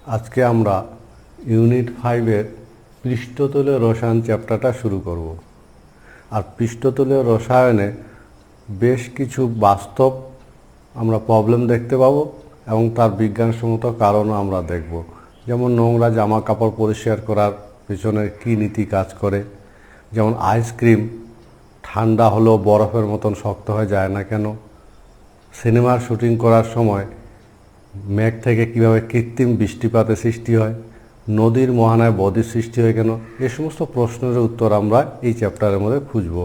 আজকে আমরা ইউনিট 5-এর পৃষ্ঠতলীয় রসায়ন চ্যাপ্টারটা শুরু করব। আর পৃষ্ঠতলীয় রসায়নে বেশ কিছু বাস্তব আমরা প্রবলেম দেখতে পাবো এবং তার বিজ্ঞানসম্মত কারণও আমরা দেখব। যেমন নোংরা জামা কাপড় পরিষ্কার করার পিছনে কী নীতি কাজ করে, যেমন আইসক্রিম ঠান্ডা হলেও বরফের মতন শক্ত হয়ে যায় না কেন, সিনেমার শুটিং করার সময় মেঘ থেকে কীভাবে কৃত্রিম বৃষ্টিপাতের সৃষ্টি হয়, নদীর মোহনায় বদ্বীপ সৃষ্টি হয় কেন, এই সমস্ত প্রশ্নের উত্তর আমরা এই চ্যাপ্টারের মধ্যে খুঁজব।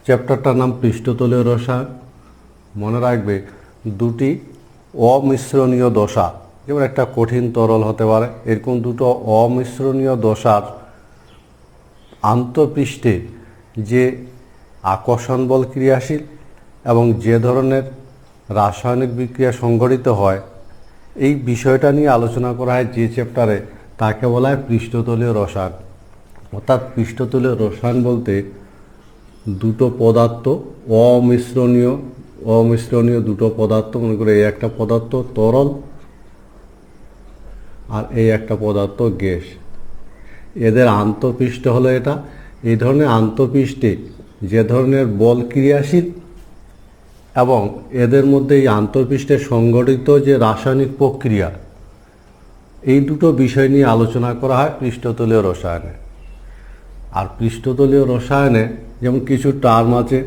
চ্যাপ্টারটার নাম পৃষ্ঠতলীয় রসায়ন। মনে রাখবে দুটি অমিশ্রণীয় দশা, যেমন একটা কঠিন তরল হতে পারে, এরকম দুটো অমিশ্রণীয় দশার আন্তঃপৃষ্ঠে যে আকর্ষণ বল ক্রিয়াশীল এবং যে ধরনের রাসায়নিক বিক্রিয়া সংঘটিত হয়, এই বিষয়টা নিয়ে আলোচনা করা হয় যে চ্যাপ্টারে, তাকে বলা হয় পৃষ্ঠতলীয় রসায়ন। অর্থাৎ পৃষ্ঠতলীয় রসায়ন বলতে দুটো পদার্থ অমিশ্রণীয় দুটো পদার্থ, মনে করে এই একটা পদার্থ তরল আর এই একটা পদার্থ গ্যাস, এদের আন্তঃপৃষ্ঠ হলো এটা। এই ধরনের আন্তঃপৃষ্ঠে যে ধরনের বল ক্রিয়াশীল এবং এদের মধ্যে এই আন্তঃপৃষ্ঠে সংঘটিত যে রাসায়নিক প্রক্রিয়া, এই দুটো বিষয় নিয়ে আলোচনা করা হয় পৃষ্ঠতলীয় রসায়নে। আর পৃষ্ঠতলীয় রসায়নে যেমন কিছু টার্ম আছে,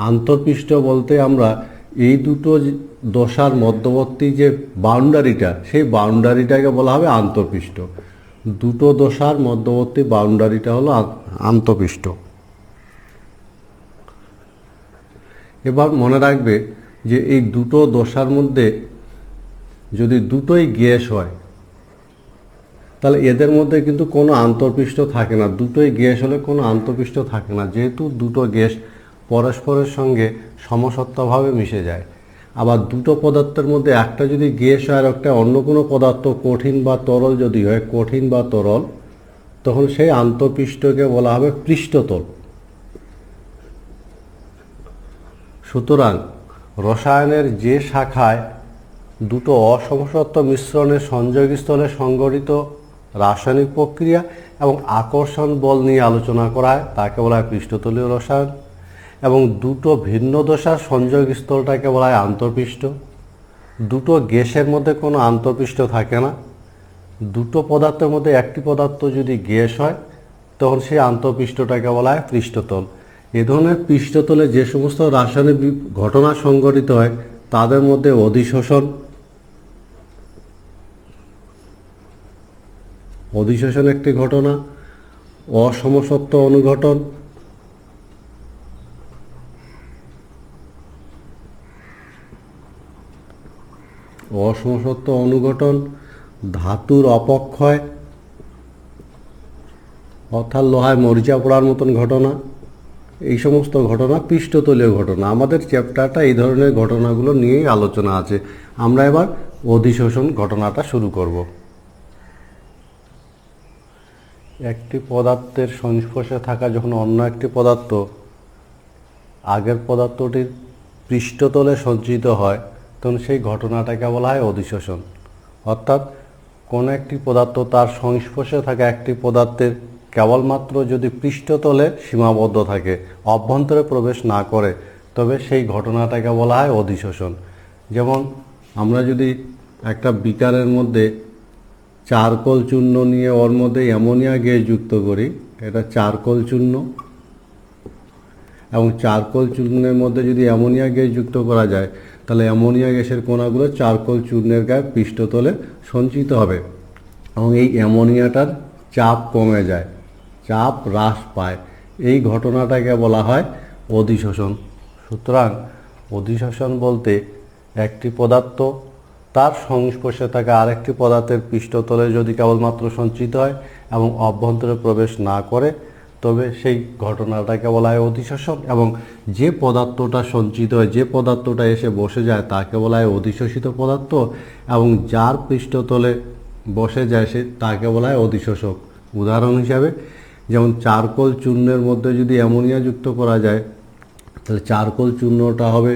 আন্তঃপৃষ্ঠ বলতে আমরা এই দুটো দশার মধ্যবর্তী যে বাউন্ডারিটা, সেই বাউন্ডারিটাকে বলা হবে আন্তঃপৃষ্ঠ। দুটো দশার মধ্যবর্তী বাউন্ডারিটা হলো আন্তঃপৃষ্ঠ। এবার মনে রাখবে যে এই দুটো দশার মধ্যে যদি দুটোই গ্যাস হয়, তাহলে এদের মধ্যে কিন্তু কোনো আন্তঃপৃষ্ঠ থাকে না। দুটোই গ্যাস হলে কোনো আন্তঃপৃষ্ঠ থাকে না, যেহেতু দুটো গ্যাস পরস্পরের সঙ্গে সমসত্ত্বভাবে মিশে যায়। আবার দুটো পদার্থের মধ্যে একটা যদি গ্যাস হয় আর একটা অন্য কোনো পদার্থ কঠিন বা তরল যদি হয়, কঠিন বা তরল, তখন সেই আন্তঃপৃষ্ঠকে বলা হবে পৃষ্ঠতল। সুতরাং রসায়নের যে শাখায় দুটো অসমসত্ব মিশ্রণের সংযোগস্থলে সংঘটিত রাসায়নিক প্রক্রিয়া এবং আকর্ষণ বল নিয়ে আলোচনা করা হয়, তাকে বলা হয় পৃষ্ঠতলীয় রসায়ন। এবং দুটো ভিন্ন দশার সংযোগস্থলটাকে বলা হয় আন্তঃপৃষ্ঠ। দুটো গ্যাসের মধ্যে কোনো আন্তঃপৃষ্ঠ থাকে না। দুটো পদার্থের মধ্যে একটি পদার্থ যদি গ্যাস হয়, তখন সেই আন্তঃপৃষ্ঠটাকে বলা হয় পৃষ্ঠতল। এ ধরনের পৃষ্ঠতলে যে সমস্ত রাসায়নিক ঘটনা সংঘটিত হয়, তাদের মধ্যে অধিশোষণ একটি ঘটনা, অসমসত্ব অনুঘটন, ধাতুর অপক্ষয় অর্থাৎ লোহায় মরিচা পড়ার মতন ঘটনা, এই সমস্ত ঘটনা পৃষ্ঠতলীয় ঘটনা। আমাদের চ্যাপ্টারটা এই ধরনের ঘটনাগুলো নিয়েই আলোচনা আছে। আমরা এবার অধিশোষণ ঘটনাটা শুরু করব। একটি পদার্থের সংস্পর্শে থাকা যখন অন্য একটি পদার্থ আগের পদার্থটির পৃষ্ঠতলে সঞ্চিত হয়, তখন সেই ঘটনাটাকে বলা হয় অধিশোষণ। অর্থাৎ কোনো একটি পদার্থ তার সংস্পর্শে থাকা একটি পদার্থের কেবলমাত্র যদি পৃষ্ঠতলে সীমাবদ্ধ থাকে, অভ্যন্তরে প্রবেশ না করে, তবে সেই ঘটনাটাকে বলা হয় অধিশোষণ। যেমন আমরা যদি একটা বিকারের মধ্যে চারকোল চূর্ণ নিয়ে ওর মধ্যে অ্যামোনিয়া গ্যাস যুক্ত করি, এটা চারকোল চূর্ণ, এবং চারকোল চূর্ণের মধ্যে যদি অ্যামোনিয়া গ্যাস যুক্ত করা যায়, তাহলে অ্যামোনিয়া গ্যাসের কণাগুলো চারকোল চূর্ণের গায়ে পৃষ্ঠতলে সঞ্চিত হবে এবং এই অ্যামোনিয়াটার চাপ কমে যায়, চাপ হ্রাস পায়। এই ঘটনাটাকে বলা হয় অধিশোষণ। সুতরাং অধিশোষণ বলতে একটি পদার্থ তার সংস্পর্শে থাকা আরেকটি পদার্থের পৃষ্ঠতলে যদি কেবলমাত্র সঞ্চিত হয় এবং অভ্যন্তরে প্রবেশ না করে, তবে সেই ঘটনাটাকে বলা হয় অধিশোষণ। এবং যে পদার্থটা সঞ্চিত হয়, যে পদার্থটা এসে বসে যায়, তাকে বলা হয় অধিশোষিত পদার্থ, এবং যার পৃষ্ঠতলে বসে যায় তাকে বলা হয় অধিশোষক। উদাহরণ হিসাবে যেমন চারকোল চূর্ণের মধ্যে যদি অ্যামোনিয়া যুক্ত করা যায়, তাহলে চারকোল চূর্ণটা হবে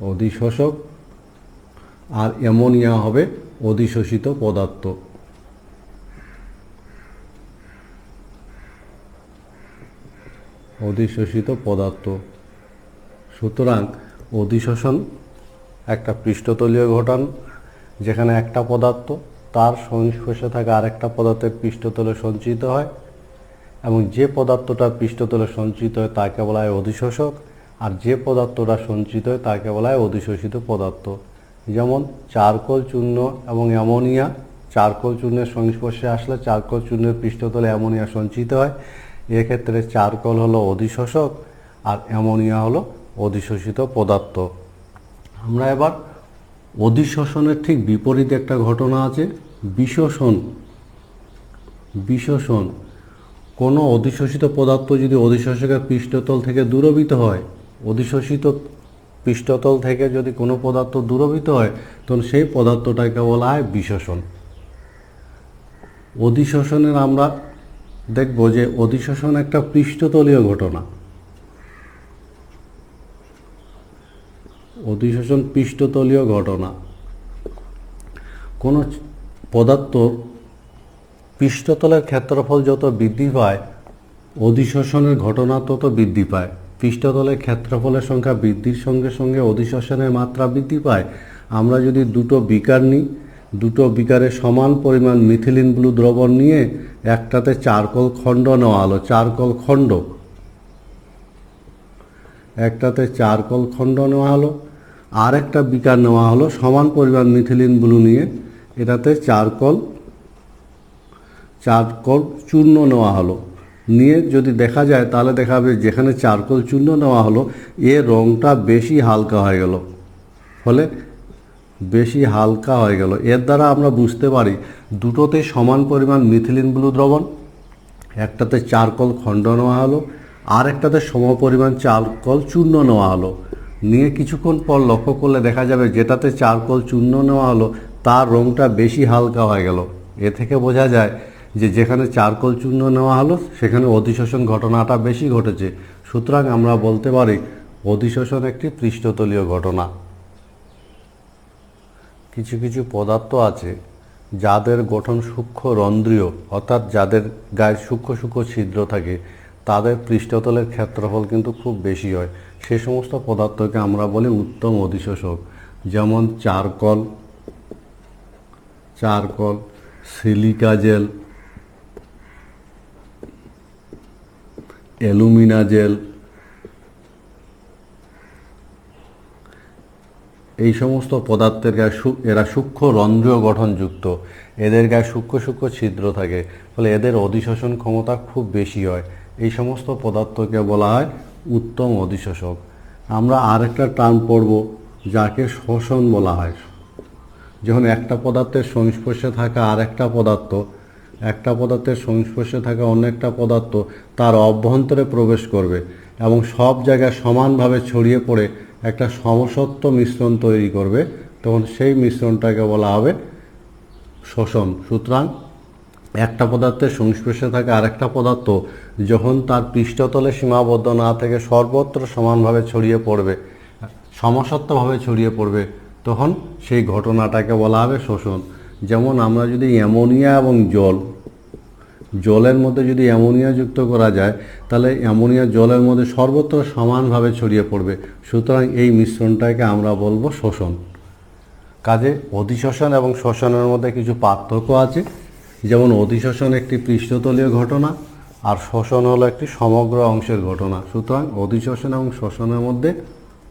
অধিশোষক আর অ্যামোনিয়া হবে অধিশোষিত পদার্থ। অধিশোষিত পদার্থ। সুতরাং অধিশোষণ একটা পৃষ্ঠতলীয় ঘটনা, যেখানে একটা পদার্থ তার সংস্পর্শে থাকা আরেকটা পদার্থের পৃষ্ঠতলে সঞ্চিত হয়, এবং যে পদার্থটা পৃষ্ঠতলে সঞ্চিত হয় তাকে বলা হয় অধিশোষক, আর যে পদার্থটা সঞ্চিত হয় তাকে বলা হয় অধিশোষিত পদার্থ। যেমন চারকোল চূর্ণ এবং অ্যামোনিয়া, চারকোল চূর্ণের সংস্পর্শে আসলে চারকোল চূর্ণের পৃষ্ঠতলে অ্যামোনিয়া সঞ্চিত হয়। এক্ষেত্রে চারকোল হলো অধিশোষক আর অ্যামোনিয়া হলো অধিশোষিত পদার্থ। আমরা এবার অধিশোষণের ঠিক বিপরীতে একটা ঘটনা আছে, বিশোষণ। বিশোষণ, কোনো অধিশোষিত পদার্থ যদি অধিশোষকের পৃষ্ঠতল থেকে দূরীভূত হয়, অধিশোষিত পৃষ্ঠতল থেকে যদি কোনো পদার্থ দূরীভূত হয়, তখন সেই পদার্থটাকে বলা হয় বিশোষণ। অধিশোষণের আমরা দেখব যে অধিশোষণ একটা পৃষ্ঠতলীয় ঘটনা। অধিশোষণ পৃষ্ঠতলীয় ঘটনা। কোনো পদার্থর পৃষ্ঠতলের ক্ষেত্রফল যত বৃদ্ধি পায়, অধিশোষণের ঘটনা তত বৃদ্ধি পায়। পৃষ্ঠতলের ক্ষেত্রফলের সংখ্যা বৃদ্ধির সঙ্গে সঙ্গে অধিশোষণের মাত্রা বৃদ্ধি পায়। আমরা যদি দুটো বিকার নিই, দুটো বিকারে সমান পরিমাণ মিথিলিন ব্লু দ্রবণ নিয়ে একটাতে চারকোল খণ্ড নেওয়া হলো, চারকোল খণ্ড, একটাতে চারকোল খণ্ড নেওয়া হলো, আর একটা বিকার নেওয়া হলো সমান পরিমাণ মিথিলিন ব্লু নিয়ে, এটাতে চারকোল চূর্ণ নেওয়া হলো। নিয়ে যদি দেখা যায় তাহলে দেখা যাবে যেখানে চারকোল চূর্ণ নেওয়া হলো এর রঙটা বেশি হালকা হয়ে গেল, ফলে বেশি হালকা হয়ে গেল। এর দ্বারা আমরা বুঝতে পারি দুটোতে সমান পরিমাণ মিথিলিন ব্লু দ্রবণ, একটাতে চারকোল খণ্ড নেওয়া হলো আর একটাতে সম পরিমাণ চারকোল চূর্ণ নেওয়া হলো। নিয়ে কিছুক্ষণ পর লক্ষ্য করলে দেখা যাবে যেটাতে চারকোল চূর্ণ নেওয়া হলো তার রঙটা বেশি হালকা হয়ে গেল। এ থেকে বোঝা যায় যে যেখানে চারকোল চূর্ণ নেওয়া হলো সেখানে অধিশোষণ ঘটনাটা বেশি ঘটেছে। সুতরাং আমরা বলতে পারি অধিশোষণ একটি পৃষ্ঠতলীয় ঘটনা। কিছু কিছু পদার্থ আছে যাদের গঠন সূক্ষ্ম রন্ধ্রীয়, অর্থাৎ যাদের গায়ে সূক্ষ্ম সূক্ষ্ম ছিদ্র থাকে, তাদের পৃষ্ঠতলের ক্ষেত্রফল কিন্তু খুব বেশি হয়। সে সমস্ত পদার্থকে আমরা বলি উত্তম অধিশোষক। যেমন charcoal, silica gel, alumina gel, এই সমস্ত পদার্থের গায়ে এরা সূক্ষ্ম রন্ধ্রীয় গঠনযুক্ত, এদের গায়ে সূক্ষ্ম সূক্ষ্ম ছিদ্র থাকে, ফলে এদের অধিশোষণ ক্ষমতা খুব বেশি হয়। এই সমস্ত পদার্থকে বলা হয় উত্তম অধিশোষক। আমরা আরেকটা টার্ম পড়ব যাকে শোষণ বলা হয়। যখন একটা পদার্থের সংস্পর্শে থাকা আরেকটা পদার্থ, একটা পদার্থের সংস্পর্শে থাকা অন্য একটা পদার্থ তার অভ্যন্তরে প্রবেশ করবে এবং সব জায়গায় সমানভাবে ছড়িয়ে পড়ে একটা সমসত্ব মিশ্রণ তৈরি করবে, তখন সেই মিশ্রণটাকে বলা হবে শোষণ। সুতরাং একটা পদার্থের সংস্পর্শে থাকা আরেকটা পদার্থ যখন তার পৃষ্ঠতলে সীমাবদ্ধ না থেকে সর্বত্র সমানভাবে ছড়িয়ে পড়বে, সমসত্বভাবে ছড়িয়ে পড়বে, তখন সেই ঘটনাটাকে বলা হবে শোষণ। যেমন আমরা যদি অ্যামোনিয়া এবং জলের মধ্যে যদি অ্যামোনিয়া যুক্ত করা যায়, তাহলে অ্যামোনিয়া জলের মধ্যে সর্বত্র সমানভাবে ছড়িয়ে পড়বে। সুতরাং এই মিশ্রণটাকে আমরা বলবো শোষণ। কাজে অধিশোষণ এবং শোষণের মধ্যে কিছু পার্থক্য আছে। যেমন অধিশোষণ একটি পৃষ্ঠতলীয় ঘটনা আর শোষণ হলো একটি সমগ্র অংশের ঘটনা। সুতরাং অধিশোষণ এবং শোষণের মধ্যে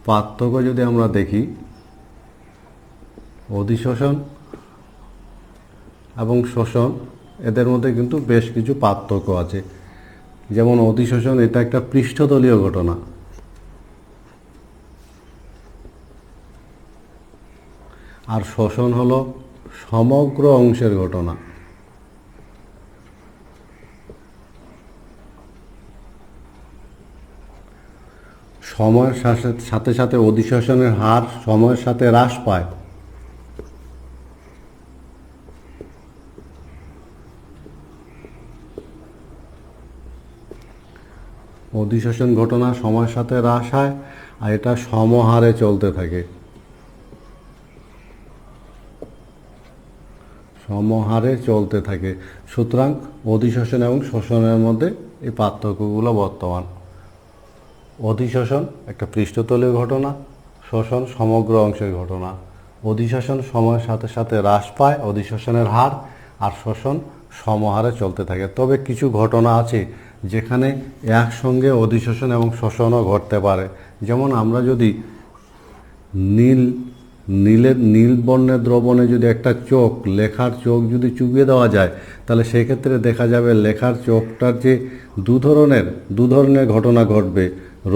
পার্থক্য যদি আমরা দেখি, অধিশোষণ এবং শোষণ এদের মধ্যে কিন্তু বেশ কিছু পার্থক্য আছে। যেমন অধিশোষণ এটা একটা পৃষ্ঠতলীয় ঘটনা, আর শোষণ হলো সমগ্র অংশের ঘটনা। সময়ের সাথে সাথে অধিশোষণের হার সময়ের সাথে হ্রাস পায়। অধিশোষণ ঘটনা সময়ের সাথে হ্রাস হয় আর এটা সমহারে চলতে থাকে, সমহারে চলতে থাকে। সুতরাং অধিশোষণ এবং শোষণের মধ্যে এই পার্থক্যগুলো বর্তমান। অধিশোষণ একটা পৃষ্ঠতলীয় ঘটনা, শোষণ সমগ্র অংশের ঘটনা। অধিশোষণ সময়ের সাথে সাথে হ্রাস পায় অধিশোষণের হার, আর শোষণ সমহারে চলতে থাকে। তবে কিছু ঘটনা আছে যেখানে একসঙ্গে অধিশোষণ এবং শোষণও ঘটতে পারে। যেমন আমরা যদি নীল বর্ণের দ্রবণে যদি একটা চোখ, লেখার চোখ যদি চুবিয়ে দেওয়া যায়, তাহলে সেক্ষেত্রে দেখা যাবে লেখার চোখটার যে দু ধরনের ঘটনা ঘটবে।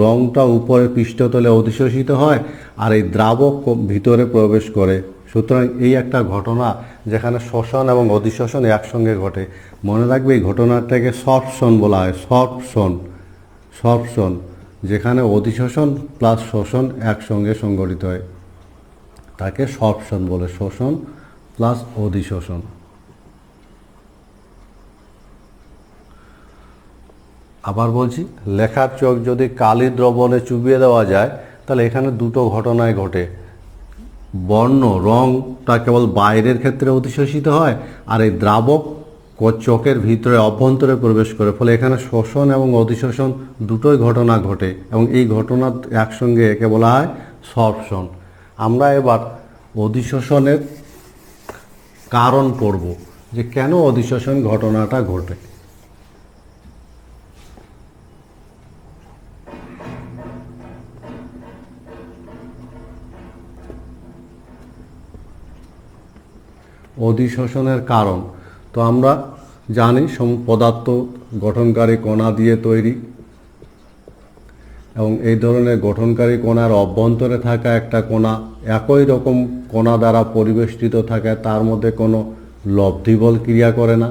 রংটা উপরে পৃষ্ঠতলে অধিশোষিত হয় আর এই দ্রাবক ভিতরে প্রবেশ করে। সুতরাং এই একটা ঘটনা যেখানে শোষণ এবং অধিশোষণ একসঙ্গে ঘটে। মনে রাখবে এই ঘটনাটাকে সর্পশন বলা হয়, সর্পশন, যেখানে অধিশোষণ প্লাস শোষণ একসঙ্গে সংঘটিত হয়, তাকে সর্পশন বলে, শোষণ প্লাস অধিশোষণ। আবার বলছি, লেখার চোখ যদি কালি দ্রবণে চুবিয়ে দেওয়া যায়, তাহলে এখানে দুটো ঘটনায় ঘটে। রংটা কেবল বাইরের ক্ষেত্রে অধিশোষিত হয় আর এই দ্রাবক চোখের ভিতরে অভ্যন্তরে প্রবেশ করে, ফলে এখানে শোষণ এবং অধিশোষণ দুটোই ঘটনা ঘটে এবং এই ঘটনা একসঙ্গে একে বলা হয় সর্পশন। আমরা এবার অধিশোষণের কারণ পড়ব, যে কেন অধিশোষণ ঘটনাটা ঘটে। অধিশোষণের কারণ তো আমরা জানি পদার্থ গঠনকারী কণা দিয়ে তৈরি, এবং এই ধরনের গঠনকারী কণার অভ্যন্তরে থাকা একটা কণা একই রকম কণা দ্বারা পরিবেষ্টিত থাকে, তার মধ্যে কোনো লব্ধিবল ক্রিয়া করে না।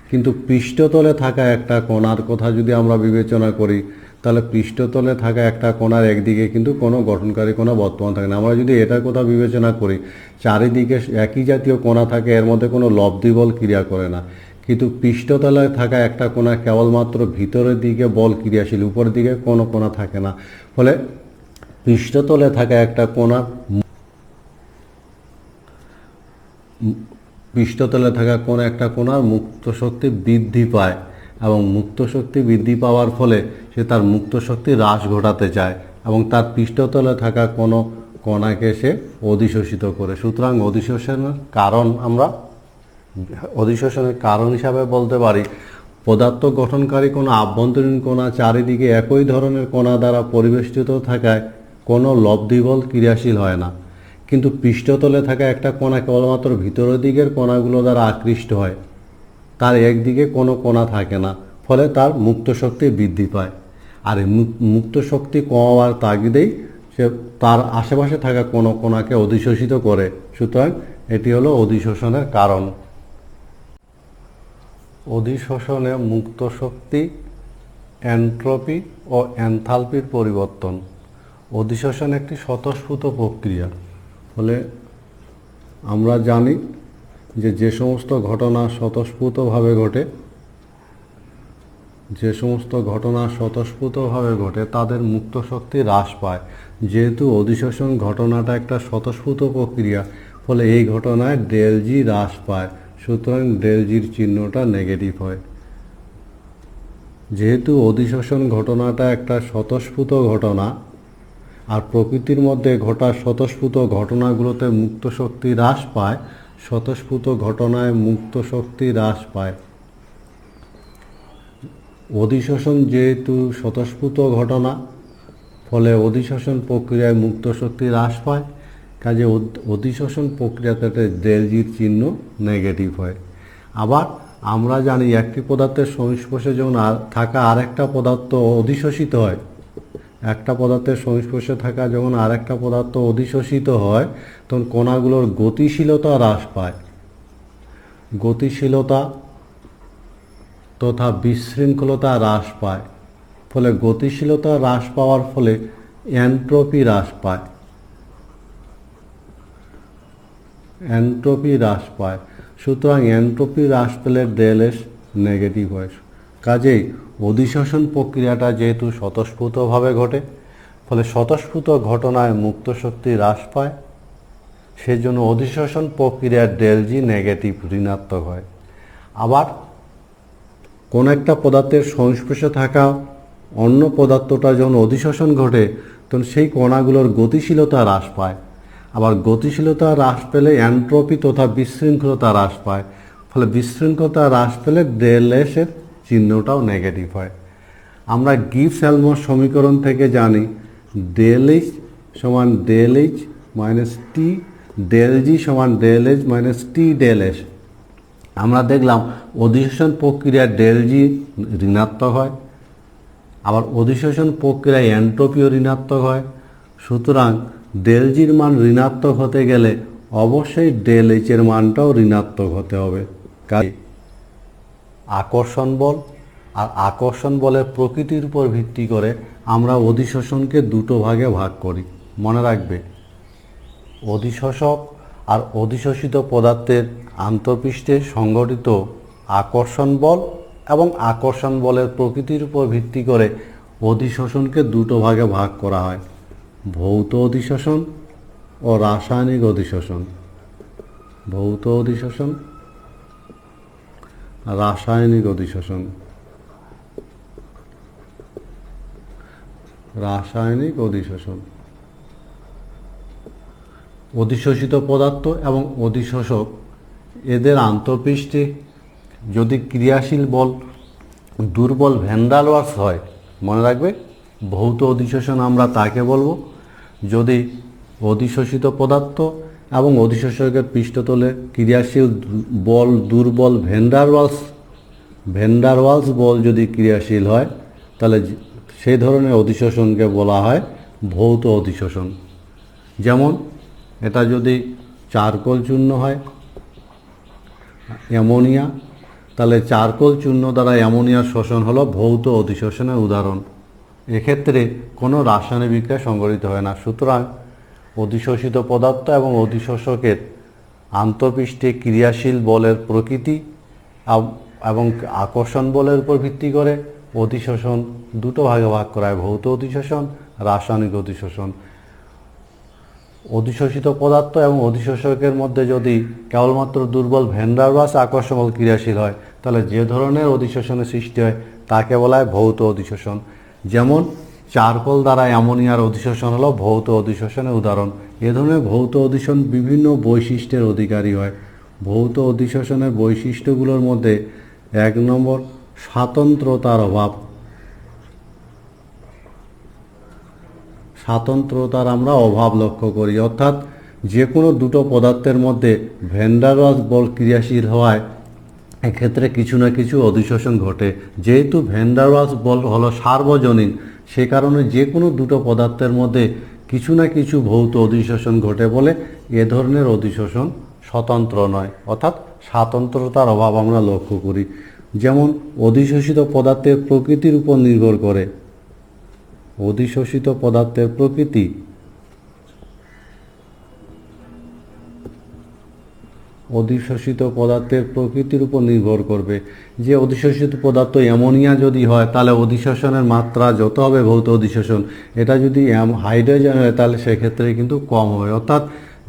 কিন্তু পৃষ্ঠতলে থাকা একটা কণার কথা যদি আমরা বিবেচনা করি, তাহলে পৃষ্ঠতলে থাকা একটা কণার একদিকে কিন্তু কোনো গঠনকারী কণা বর্তমান থাকে না। আমরা যদি এটার কথা বিবেচনা করি, চারিদিকে একই জাতীয় কণা থাকে, এর মধ্যে কোনো লব্ধিবল ক্রিয়া করে না। কিন্তু পৃষ্ঠতলে থাকা একটা কণা কেবলমাত্র ভিতরের দিকে বল ক্রিয়াশীল, উপরের দিকে কোনো কণা থাকে না। ফলে পৃষ্ঠতলে থাকা একটা কণার একটা কণার মুক্ত শক্তি বৃদ্ধি পায়, এবং মুক্ত শক্তি বৃদ্ধি পাওয়ার ফলে সে তার মুক্ত শক্তি হ্রাস ঘটাতে চায় এবং তার পৃষ্ঠতলে থাকা কোনো কণাকে সে অধিশোষিত করে। সুতরাং অধিশোষণের কারণ হিসাবে বলতে পারি, পদার্থ গঠনকারী কোনো আভ্যন্তরীণ কণা চারিদিকে একই ধরনের কণা দ্বারা পরিবেষ্টিত থাকায় কোনো লব্ধিবল ক্রিয়াশীল হয় না, কিন্তু পৃষ্ঠতলে থাকা একটা কণা কেবলমাত্র ভিতরের দিকের কণাগুলো দ্বারা আকৃষ্ট হয়, তার একদিকে কোনো কণা থাকে না, ফলে তার মুক্ত শক্তি বৃদ্ধি পায়। আর এই মুক্ত শক্তি কমাবার তাগিদেই সে তার আশেপাশে থাকা কোনো কণাকে অধিশোষিত করে। সুতরাং এটি হলো অধিশোষণের কারণ। অধিশোষণে মুক্ত শক্তি, এনট্রপি ও এনথালপির পরিবর্তন। অধিশোষণ একটি স্বতঃস্ফূর্ত প্রক্রিয়া। ফলে আমরা জানি যে সমস্ত ঘটনা স্বতঃস্ফূর্তভাবে ঘটে তাদের মুক্ত শক্তি হ্রাস পায়। যেহেতু অধিশোষণ ঘটনাটা একটা স্বতঃস্ফূর্ত প্রক্রিয়া, ফলে এই ঘটনায় ডেল জি হ্রাস পায়। সুতরাং ডেল জির চিহ্নটা নেগেটিভ হয়। যেহেতু অধিশোষণ ঘটনাটা একটা স্বতঃস্ফূর্ত ঘটনা, আর প্রকৃতির মধ্যে ঘটা স্বতঃস্ফূর্ত ঘটনাগুলোতে মুক্ত শক্তি হ্রাস পায়, স্বতঃস্ফূর্ত ঘটনায় মুক্ত শক্তি হ্রাস পায়। অধিশোষণ যেহেতু স্বতঃস্ফূর্ত ঘটনা, ফলে অধিশোষণ প্রক্রিয়ায় মুক্ত শক্তি হ্রাস পায়, কাজে অধিশোষণ প্রক্রিয়াতে ডেল জির চিহ্ন নেগেটিভ হয়। আবার আমরা জানি একটি পদার্থের সংস্পর্শে যখন থাকা আরেকটা পদার্থ অধিশোষিত হয়, একটা পদার্থের সংস্পর্শে থাকা যখন আরেকটা পদার্থ অধিশোষিত হয়, তখন কণাগুলোর গতিশীলতা হ্রাস পায়। গতিশীলতা তথা বিশৃঙ্খলতা হ্রাস পায়। ফলে গতিশীলতা হ্রাস পাওয়ার ফলে এনট্রপি হ্রাস পায়। সুতরাং এনট্রপি হ্রাস পেলে ডেল এস নেগেটিভ হয়। কাজেই অধিশোষণ প্রক্রিয়াটা যেহেতু স্বতঃস্ফূর্তভাবে ঘটে, ফলে স্বতঃস্ফূর্ত ঘটনায় মুক্ত শক্তি হ্রাস পায়, সেজন্য অধিশোষণ প্রক্রিয়ার ΔG নেগেটিভ ঋণাত্মক হয়। আবার কোন একটা পদার্থের সংস্পর্শে থাকা অন্য পদার্থটা যখন অধিশোষণ ঘটে তখন সেই কণাগুলোর গতিশীলতা হ্রাস পায়। আবার গতিশীলতা হ্রাস পেলে এন্ট্রপি তথা বিশৃঙ্খলতা হ্রাস পায়, ফলে বিশৃঙ্খলতা হ্রাস পেলে ΔS এর চিহ্নটাও নেগেটিভ হয়। আমরা গিবস-এলমোর সমীকরণ থেকে জানি ΔH সমান ΔH মাইনাস টি, ΔG সমান ΔH মাইনাস টি ΔS। আমরা দেখলাম অধিশোষণ প্রক্রিয়ায় ΔG ঋণাত্মক হয়, আবার অধিশোষণ প্রক্রিয়ায় এন্ট্রপিও ঋণাত্মক হয়। সুতরাং ΔGর মান ঋণাত্মক হতে গেলে অবশ্যই ΔH এর মানটাও ঋণাত্মক হতে হবে। আকর্ষণ বল আর আকর্ষণ বলের প্রকৃতির উপর ভিত্তি করে আমরা অধিশোষণকে দুটো ভাগে ভাগ করি। মনে রাখবে, অধিশোষক আর অধিশোষিত পদার্থের আন্তঃপৃষ্ঠে সংঘটিত আকর্ষণ বল এবং আকর্ষণ বলের প্রকৃতির উপর ভিত্তি করে অধিশোষণকে দুটো ভাগে ভাগ করা হয়: ভৌত অধিশোষণ ও রাসায়নিক অধিশোষণ। ভৌত অধিশোষণ, রাসায়নিক অধিশোষণ। রাসায়নিক অধিশোষণ। অধিশোষিত পদার্থ এবং অধিশোষক এদের আন্তঃপৃষ্ঠে যদি ক্রিয়াশীল বল দুর্বল ভ্যান ডার ওয়ালস হয়, মনে রাখবে ভৌত অধিশোষণ আমরা তাকে বলবো যদি অধিশোষিত পদার্থ এবং অধিশোষকের পৃষ্ঠতলে ক্রিয়াশীল বল দুর্বল ভ্যান ডার ওয়ালস বল যদি ক্রিয়াশীল হয়, তাহলে সেই ধরনের অধিশোষণকে বলা হয় ভৌত অধিশোষণ। যেমন এটা যদি চারকোল চূর্ণ হয় অ্যামোনিয়া, তাহলে চারকোল চূর্ণ দ্বারা অ্যামোনিয়ার শোষণ হলো ভৌত অধিশোষণের উদাহরণ। এক্ষেত্রে কোনো রাসায়নিক বিক্রিয়া সংঘটিত হয় না। সুতরাং অধিশোষিত পদার্থ এবং অধিশোষকের আন্তঃপৃষ্ঠে ক্রিয়াশীল বলের প্রকৃতি এবং আকর্ষণ বলের উপর ভিত্তি করে অধিশোষণ দুটো ভাগে ভাগ করা হয়: ভৌত অধিশোষণ, রাসায়নিক অধিশোষণ। অধিশোষিত পদার্থ এবং অধিশোষকের মধ্যে যদি কেবলমাত্র দুর্বল ভ্যান ডার ওয়ালস আকর্ষণ বল ক্রিয়াশীল হয়, তাহলে যে ধরনের অধিশোষণের সৃষ্টি হয় তাকে বলা হয় ভৌত অধিশোষণ। যেমন চারকোল দ্বারা অ্যামোনিয়ার অধিশোষণ হলো ভৌত অধিশোষণের উদাহরণ। এ ধরনের ভৌত অধিশোষণ বিভিন্ন বৈশিষ্ট্যের অধিকারী হয়। ভৌত অধিশোষণের বৈশিষ্ট্যগুলোর মধ্যে 1 নম্বর স্বাতন্ত্রতার অভাব। স্বাতন্ত্রতার আমরা অভাব লক্ষ্য করি, অর্থাৎ যে কোনো দুটো পদার্থের মধ্যে ভ্যান ডার ওয়ালস বল ক্রিয়াশীল হওয়ায় এক্ষেত্রে কিছু না কিছু অধিশোষণ ঘটে। যেহেতু ভ্যান ডার ওয়ালস বল হলো সার্বজনীন, সে কারণে যে কোনো দুটো পদার্থের মধ্যে কিছু না কিছু ভৌত অধিশোষণ ঘটে বলে এ ধরনের অধিশোষণ স্বতন্ত্র নয়, অর্থাৎ স্বাতন্ত্রতার অভাব আমরা লক্ষ্য করি। যেমন অধিশোষিত পদার্থের প্রকৃতির উপর নির্ভর করে। অধিশোষিত পদার্থের প্রকৃতি অধিশোষিত পদার্থের প্রকৃতির উপর নির্ভর করবে। যে অধিশোষিত পদার্থ অ্যামোনিয়া যদি হয়, তাহলে অধিশোষণের মাত্রা যত হবে ভৌত অধিশোষণ। এটা যদি হাইড্রোজেন হয়, তাহলে সেক্ষেত্রে কিন্তু কম হবে। অর্থাৎ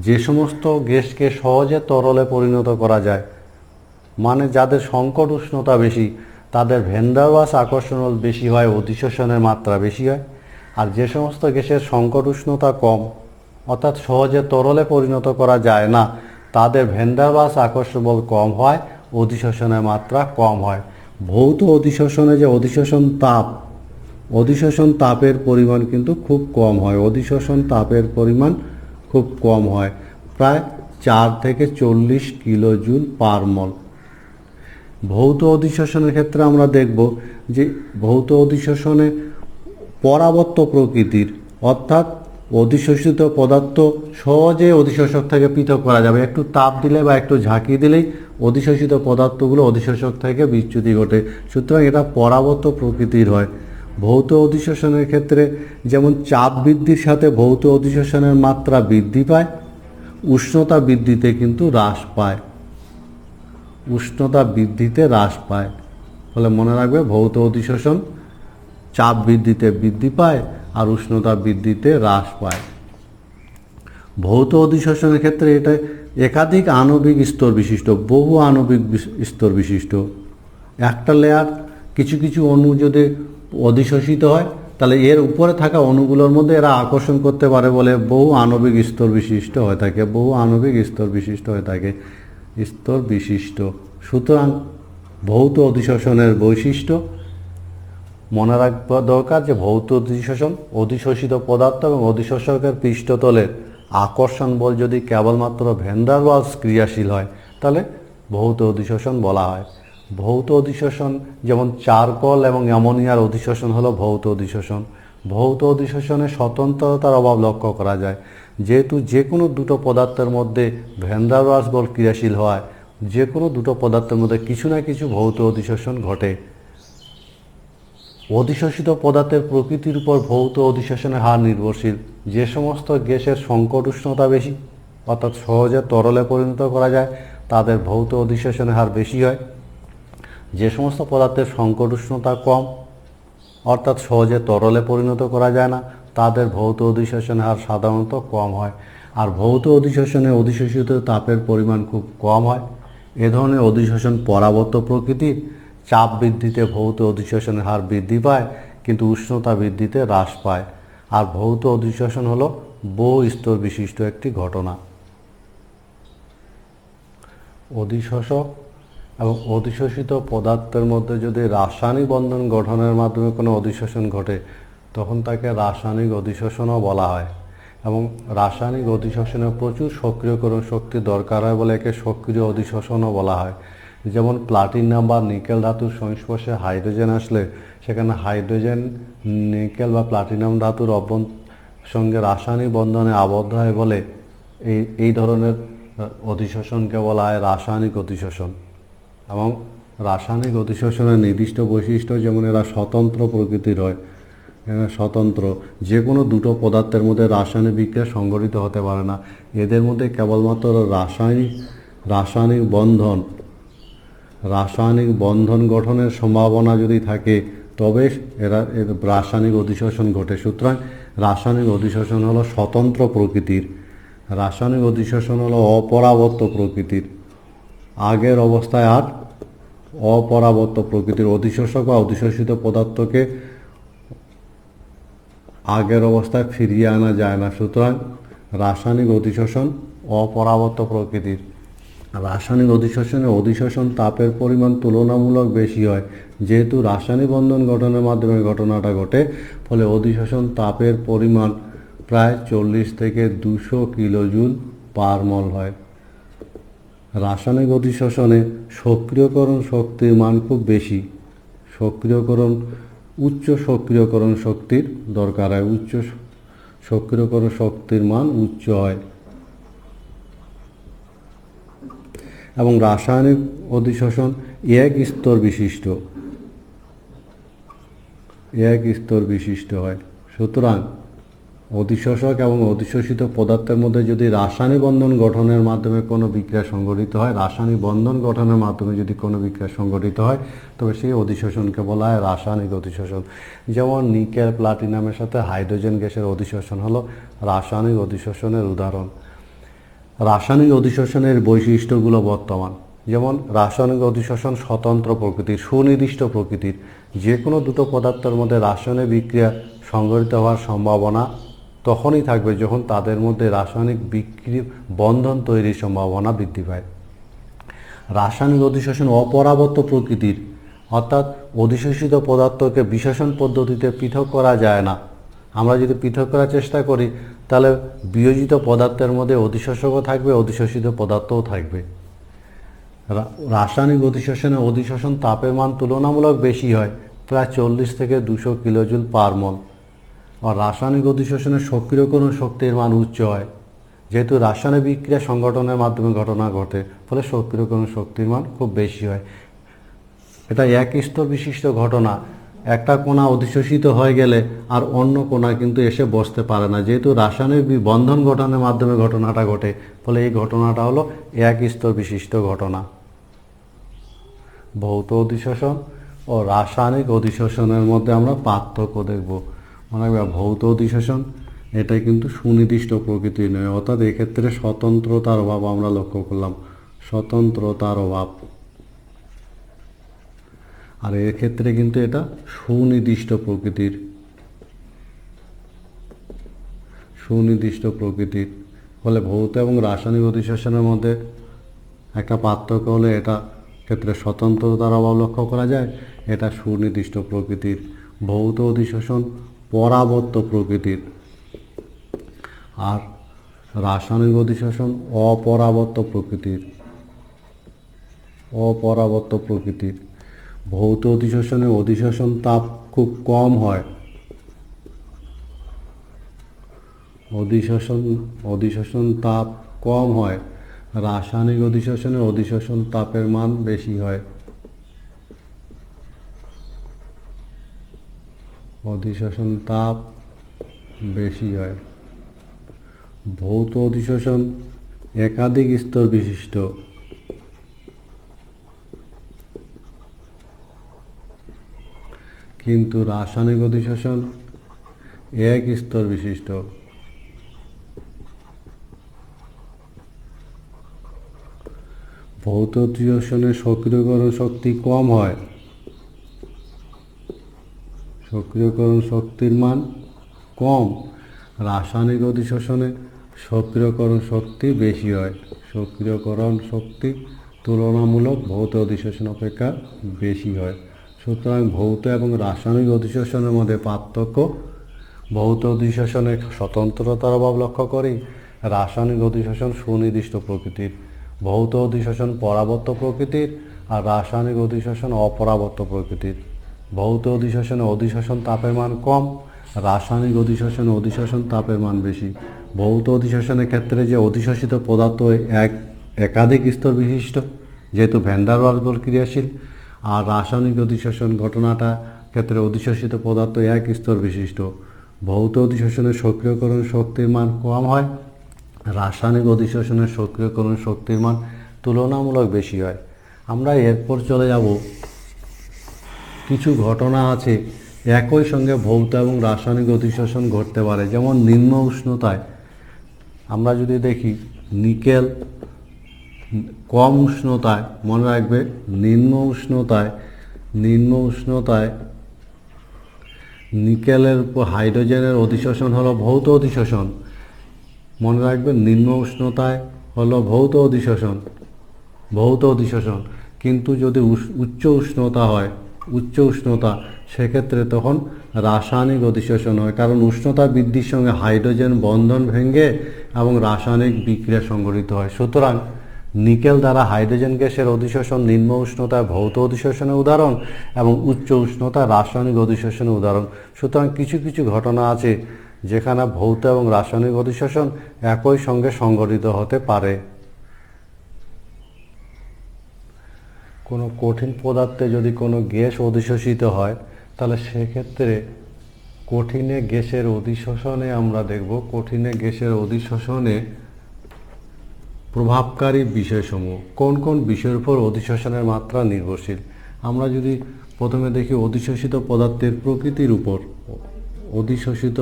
যে সমস্ত গ্যাসকে সহজে তরলে পরিণত করা যায়, মানে যাদের সংকট উষ্ণতা বেশি, তাদের ভ্যান ডার ওয়ালস আকর্ষণ বল বেশি হয়, অধিশোষণের মাত্রা বেশি হয়। আর যে সমস্ত গ্যাসের সংকট উষ্ণতা কম, অর্থাৎ সহজে তরলে পরিণত করা যায় না, তাদের ভ্যান ডার ওয়ালস আকর্ষণ বল কম হয়, অধিশোষণের মাত্রা কম হয়। ভৌত অধিশোষণে যে অধিশোষণ তাপের পরিমাণ কিন্তু খুব কম হয়। অধিশোষণ তাপের পরিমাণ খুব কম হয়, প্রায় 4 থেকে 40 কিলোজুল পার মল। ভৌত অধিশোষণের ক্ষেত্রে আমরা দেখব যে ভৌত অধিশোষণে পরাবর্ত প্রকৃতির, অর্থাৎ অধিশোষিত পদার্থ সহজে অধিশোষক থেকে পৃথক করা যাবে। একটু তাপ দিলে বা একটু ঝাঁকি দিলেই অধিশোষিত পদার্থগুলো অধিশোষক থেকে বিচ্যুতি ঘটে। সুতরাং এটা পরাবর্ত প্রকৃতির হয়। ভৌত অধিশোষণের ক্ষেত্রে যেমন চাপ বৃদ্ধির সাথে ভৌত অধিশোষণের মাত্রা বৃদ্ধি পায়, উষ্ণতা বৃদ্ধিতে কিন্তু হ্রাস পায়। উষ্ণতা বৃদ্ধিতে হ্রাস পায়। ফলে মনে রাখবে ভৌত অধিশোষণ চাপ বৃদ্ধিতে বৃদ্ধি পায় আর উষ্ণতা বৃদ্ধিতে হ্রাস পায়। ভৌত অধিশোষণের ক্ষেত্রে এটা একাধিক আণবিক স্তর বিশিষ্ট, বহু আণবিক স্তর বিশিষ্ট। একটা লেয়ার কিছু কিছু অণু যদি অধিশোষিত হয় তাহলে এর উপরে থাকা অণুগুলোর মধ্যে এরা আকর্ষণ করতে পারে বলে বহু আণবিক স্তর বিশিষ্ট হয়ে থাকে, বহু আণবিক স্তর বিশিষ্ট হয়ে থাকে, স্তর বিশিষ্ট। সুতরাং ভৌত অধিশোষণের বৈশিষ্ট্য মনে রাখবা দরকার যে ভৌত অধিশোষণ অধিশোষিত পদার্থ এবং অধিশোষকের পৃষ্ঠতলের আকর্ষণ বল যদি কেবলমাত্র ভ্যান ডার ওয়ালস ক্রিয়াশীল হয় তাহলে ভৌত অধিশোষণ বলা হয়। ভৌত অধিশোষণ যেমন চারকোল এবং অ্যামোনিয়ার অধিশোষণ হলো ভৌত অধিশোষণ। ভৌত অধিশোষণে স্বতন্ত্রতার অভাব লক্ষ্য করা যায়, যেহেতু যে কোনো দুটো পদার্থের মধ্যে ভ্যান ডার ওয়ালস বল ক্রিয়াশীল হয়, যে কোনো দুটো পদার্থের মধ্যে কিছু না কিছু ভৌত অধিশোষণ ঘটে। অধিশোষিত পদার্থের প্রকৃতির উপর ভৌত অধিশোষণের হার নির্ভরশীল। যে সমস্ত গ্যাসের সংকট উষ্ণতা বেশি অর্থাৎ সহজে তরলে পরিণত করা যায় তাদের ভৌত অধিশোষণের হার বেশি হয়। যে সমস্ত পদার্থের সংকট উষ্ণতা কম অর্থাৎ সহজে তরলে পরিণত করা যায় না তাদের ভৌত অধিশোষণের হার সাধারণত কম হয়। আর ভৌত অধিশোষণে অধিশোষিত তাপের পরিমাণ খুব কম হয়। এ ধরনের অধিশোষণ পরাবর্ত প্রকৃতির। চাপ বৃদ্ধিতে ভৌত অধিশোষণের হার বৃদ্ধি পায় কিন্তু উষ্ণতা বৃদ্ধিতে হ্রাস পায়। আর ভৌত অধিশোষণ হলো বহু স্তর বিশিষ্ট একটি ঘটনা। অধিশোষক এবং অধিশোষিত পদার্থের মধ্যে যদি রাসায়নিক বন্ধন গঠনের মাধ্যমে কোনো অধিশোষণ ঘটে তখন তাকে রাসায়নিক অধিশোষণও বলা হয়। এবং রাসায়নিক অধিশোষণে প্রচুর সক্রিয়করণ শক্তি দরকার হয় বলে একে সক্রিয় অধিশোষণও বলা হয়। যেমন প্লাটিনাম বা নিকেল ধাতুর সংস্পর্শে হাইড্রোজেন আসলে সেখানে হাইড্রোজেন নিকেল বা প্লাটিনাম ধাতুর সঙ্গে রাসায়নিক বন্ধনে আবদ্ধ হয় বলে এই ধরনের অধিশোষণকে বলা হয় রাসায়নিক অধিশোষণ। এবং রাসায়নিক অধিশোষণের নির্দিষ্ট বৈশিষ্ট্য যেমন এরা স্বতন্ত্র প্রকৃতির হয়, স্বতন্ত্র, যে কোনো দুটো পদার্থের মধ্যে রাসায়নিক বিক্রিয়া সংঘটিত হতে পারে না। এদের মধ্যে কেবলমাত্র রাসায়নিক বন্ধন গঠনের সম্ভাবনা যদি থাকে তবে এর রাসায়নিক অধিশোষণ ঘটে। সুতরাং রাসায়নিক অধিশোষণ হলো স্বতন্ত্র প্রকৃতির, রাসায়নিক অধিশোষণ হলো অপরাবর্ত প্রকৃতির। আগের অবস্থায় আর অপরাবর্ত প্রকৃতির অধিশোষক বা অধিশোষিত পদার্থকে আগের অবস্থায় ফিরিয়ে আনা যায় না। সুতরাং রাসায়নিক অধিশোষণ অপরাবর্ত প্রকৃতির। রাসায়নিক অধিশোষণে অধিশোষণ তাপের পরিমাণ তুলনামূলক বেশি হয়, যেহেতু রাসায়নিক বন্ধন গঠনের মাধ্যমে ঘটনাটা ঘটে ফলে অধিশোষণ তাপের পরিমাণ প্রায় 40 থেকে 200 কিলোজুল পার মল হয়। রাসায়নিক অধিশোষণে সক্রিয়করণ শক্তির মান খুব বেশি, উচ্চ সক্রিয়করণ শক্তির দরকার হয়, উচ্চ সক্রিয়করণ শক্তির মান উচ্চ হয়। এবং রাসায়নিক অধিশোষণ এক স্তর বিশিষ্ট হয়। সুতরাং অধিশোষক এবং অধিশোষিত পদার্থের মধ্যে যদি রাসায়নিক বন্ধন গঠনের মাধ্যমে কোনো বিক্রিয়া সংঘটিত হয়, রাসায়নিক বন্ধন গঠনের মাধ্যমে যদি কোনো বিক্রিয়া সংঘটিত হয় তবে সেই অধিশোষণকে বলা হয় রাসায়নিক অধিশোষণ। যেমন নিকেল প্লাটিনামের সাথে হাইড্রোজেন গ্যাসের অধিশোষণ হলো রাসায়নিক অধিশোষণের উদাহরণ। রাসায়নিক অধিশোষণের বৈশিষ্ট্যগুলো বর্তমান। যেমন রাসায়নিক অধিশোষণ স্বতন্ত্র প্রকৃতির, সুনির্দিষ্ট প্রকৃতির। যে কোনো দুটো পদার্থের মধ্যে রাসায়নিক বিক্রিয়া সংঘটিত হওয়ার সম্ভাবনা তখনই থাকবে যখন তাদের মধ্যে রাসায়নিক বন্ধন তৈরির সম্ভাবনা বৃদ্ধি পায়। রাসায়নিক অধিশোষণ অপরাবর্ত প্রকৃতির, অর্থাৎ অধিশোষিত পদার্থকে বিশেষণ পদ্ধতিতে পৃথক করা যায় না। আমরা যদি পৃথক করার চেষ্টা করি তাহলে বিয়োজিত পদার্থের মধ্যে অধিশোষকও থাকবে, অধিশোষিত পদার্থও থাকবে। রাসায়নিক অধিশোষণে অধিশোষণ তাপের মান তুলনামূলক বেশি হয়, প্রায় 40 থেকে 200 কিলোজুল পার মল। আর রাসায়নিক অধিশোষণের সক্রিয়করণ শক্তির মান উচ্চ হয়, যেহেতু রাসায়নিক বিক্রিয়া সংগঠনের মাধ্যমে ঘটনা ঘটে ফলে সক্রিয়করণ শক্তির মান খুব বেশি হয়। এটা এক স্তর বিশিষ্ট ঘটনা। একটা কণা অধিশোষিত হয়ে গেলে আর অন্য কণা কিন্তু এসে বসতে পারে না, যেহেতু রাসায়নিক বন্ধন গঠনের মাধ্যমে ঘটনাটা ঘটে ফলে এই ঘটনাটা হলো এক স্তর বিশিষ্ট ঘটনা। ভৌত অধিশোষণ ও রাসায়নিক অধিশোষণের মধ্যে আমরা পার্থক্য দেখব। মনে রাখবে ভৌত অধিশোষণ এটাই কিন্তু সুনির্দিষ্ট প্রকৃতির নয়, অর্থাৎ এক্ষেত্রে স্বতন্ত্রতার অভাব আমরা লক্ষ্য করলাম, স্বতন্ত্রতার অভাব। আর এর ক্ষেত্রে কিন্তু এটা সুনির্দিষ্ট প্রকৃতির, ফলে ভৌত এবং রাসায়নিক অধিশোষণের মধ্যে একটা পার্থক্য হলে এটা ক্ষেত্রে স্বতন্ত্রতার অভাব লক্ষ্য করা যায়, এটা সুনির্দিষ্ট প্রকৃতির। ভৌত অধিশোষণ পরাবর্ত প্রকৃতির, আর রাসায়নিক অধিশোষণ অপরাবর্ত প্রকৃতির। ভৌত অধিশোষণে অধিশোষণ তাপ খুব কম হয়, অধিশোষণ তাপ কম হয়। রাসায়নিক অধিশোষণে অধিশোষণ তাপের মান বেশি হয়, অধিশোষণ তাপ বেশি হয়। ভৌত অধিশোষণ একাধিক স্তর বিশিষ্ট, কিন্তু রাসায়নিক অধিশোষণ এক স্তর বিশিষ্ট। ভৌত অধিশোষণে সক্রিয়করণ শক্তি কম হয়, সক্রিয়করণ শক্তির মান কম। রাসায়নিক অধিশোষণে সক্রিয়করণ শক্তি বেশি হয়, সক্রিয়করণ শক্তি তুলনামূলক ভৌত অধিশোষণ অপেক্ষা বেশি হয়। সুতরাং ভৌত এবং রাসায়নিক অধিশোষণের মধ্যে পার্থক্য: ভৌত অধিশোষণে স্বতন্ত্রতার অভাব লক্ষ্য করি, রাসায়নিক অধিশোষণ সুনির্দিষ্ট প্রকৃতির। ভৌত অধিশোষণ পরাবর্ত প্রকৃতির, আর রাসায়নিক অধিশোষণ অপরাবর্ত প্রকৃতির। ভৌত অধিশোষণে অধিশোষণ তাপের মান কম, রাসায়নিক অধিশোষণে অধিশোষণ তাপের মান বেশি। ভৌত অধিশোষণের ক্ষেত্রে যে অধিশোষিত পদার্থ একাধিক স্তর বিশিষ্ট, যেহেতু ভ্যান ডার ওয়ালস বল ক্রিয়াশীল। আর রাসায়নিক অধিশোষণ ঘটনাটা ক্ষেত্রে অধিশোষিত পদার্থ এক স্তর বিশিষ্ট। ভৌত অধিশোষণের সক্রিয়করণ শক্তির মান কম হয়, রাসায়নিক অধিশোষণের সক্রিয়করণ শক্তির মান তুলনামূলক বেশি হয়। আমরা এরপর চলে যাব, কিছু ঘটনা আছে একই সঙ্গে ভৌত এবং রাসায়নিক অধিশোষণ ঘটতে পারে। যেমন নিম্ন উষ্ণতায় আমরা যদি দেখি নিকেল কম উষ্ণতায়, মনে রাখবে নিম্ন উষ্ণতায় নিকেলের উপর হাইড্রোজেনের অধিশোষণ হলো ভৌত অধিশোষণ। মনে রাখবে নিম্ন উষ্ণতায় হলো ভৌত অধিশোষণ। কিন্তু যদি উচ্চ উষ্ণতা সেক্ষেত্রে তখন রাসায়নিক অধিশোষণ হয়, কারণ উষ্ণতা বৃদ্ধির সঙ্গে হাইড্রোজেন বন্ধন ভেঙে এবং রাসায়নিক বিক্রিয়া সংঘটিত হয়। সুতরাং নিকেল দ্বারা হাইড্রোজেন গ্যাসের অধিশোষণ নিম্ন উষ্ণতায় ভৌত অধিশোষণের উদাহরণ এবং উচ্চ উষ্ণতায় রাসায়নিক অধিশোষণের উদাহরণ। সুতরাং কিছু কিছু ঘটনা আছে যেখানে ভৌত এবং রাসায়নিক অধিশোষণ একই সঙ্গে সংঘটিত হতে পারে। কোনো কঠিন পদার্থে যদি কোনো গ্যাস অধিশোষিত হয়, তাহলে সেক্ষেত্রে কঠিনে গ্যাসের অধিশোষণে আমরা দেখব কঠিনে গ্যাসের অধিশোষণে প্রভাবকারী বিষয়সমূহ কোন কোন বিষয়ের উপর অধিশোষণের মাত্রা নির্ভরশীল। আমরা যদি প্রথমে দেখি অধিশোষিত পদার্থের প্রকৃতির উপর, অধিশোষিত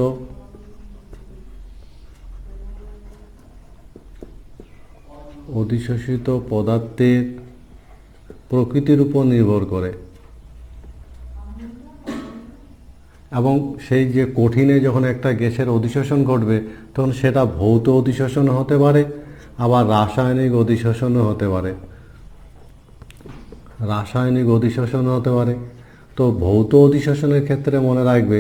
পদার্থের প্রকৃতির উপর নির্ভর করে, এবং সেই যে কঠিনে যখন একটা গ্যাসের অধিশোষণ ঘটবে তখন সেটা ভৌত অধিশোষণ হতে পারে, আবার রাসায়নিক অধিশোষণও হতে পারে। তো ভৌত অধিশোষণের ক্ষেত্রে মনে রাখবে,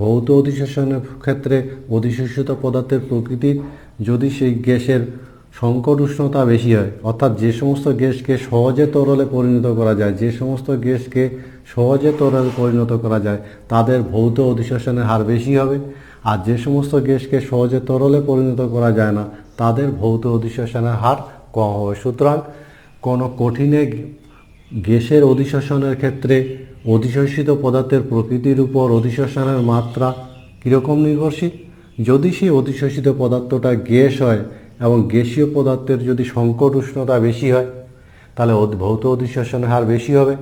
ভৌত অধিশোষণের ক্ষেত্রে অধিশোষিত পদার্থের প্রকৃতির যদি সেই গ্যাসের সংকট উষ্ণতা বেশি হয়, অর্থাৎ যে সমস্ত গ্যাসকে সহজে তরলে পরিণত করা যায় তাদের ভৌত অধিশোষণের হার বেশি হবে, আর যে সমস্ত গ্যাসকে সহজে তরলে পরিণত করা যায় না তাদের ভৌত অধিশোষণের হার কম হবে। সুতরাং কোনো কঠিনে গ্যাসের অধিশোষণের ক্ষেত্রে অধিশোষিত পদার্থের প্রকৃতির উপর অধিশোষণের মাত্রা কীরকম নির্ভরশীল? যদি সেই অধিশোষিত পদার্থটা গ্যাস হয় এবং গ্যাসীয় পদার্থের যদি সংকট উষ্ণতা বেশি হয় তাহলে ভৌত অধিশোষণের হার বেশি হবে।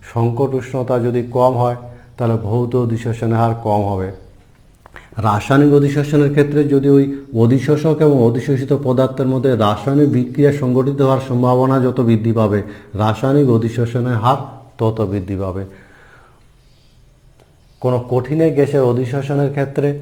সংকট উষ্ণতা যদি কম হয় তাহলে ভৌত অধিশোষণের হার কম হবে। রাসায়নিক অধিশোষণের ক্ষেত্রে যদি ওই অধিশোষক এবং অধিশোষিত পদার্থের মধ্যে রাসায়নিক বিক্রিয়া সংঘটিত হওয়ার সম্ভাবনা যত বৃদ্ধি পাবে, রাসায়নিক অধিশোষণের হার তত বৃদ্ধি পাবে। কোনো কঠিনে গ্যাসের অধিশোষণের ক্ষেত্রে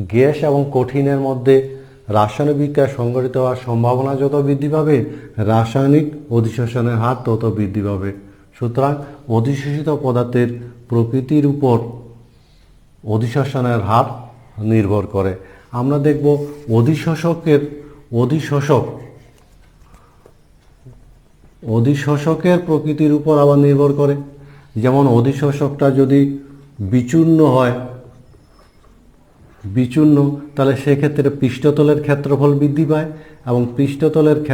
গ্যাস এবং কঠিনের মধ্যে রাসায়নিক বিক্রিয়া সংঘটিত হওয়ার সম্ভাবনা যত বৃদ্ধি পাবে, রাসায়নিক অধিশোষণের হার তত বৃদ্ধি পাবে। সুতরাং অধিশোষিত পদার্থের প্রকৃতির উপর অধিশোষণের হার নির্ভর করে। আমরা দেখব অধিশোষকের প্রকৃতির উপর আবার নির্ভর করে। যেমন অধিশোষকটা যদি বিচূর্ণ হয়, তাহলে সেক্ষেত্রে পৃষ্ঠতলের ক্ষেত্রফল বৃদ্ধি পায় এবং পৃষ্ঠতলের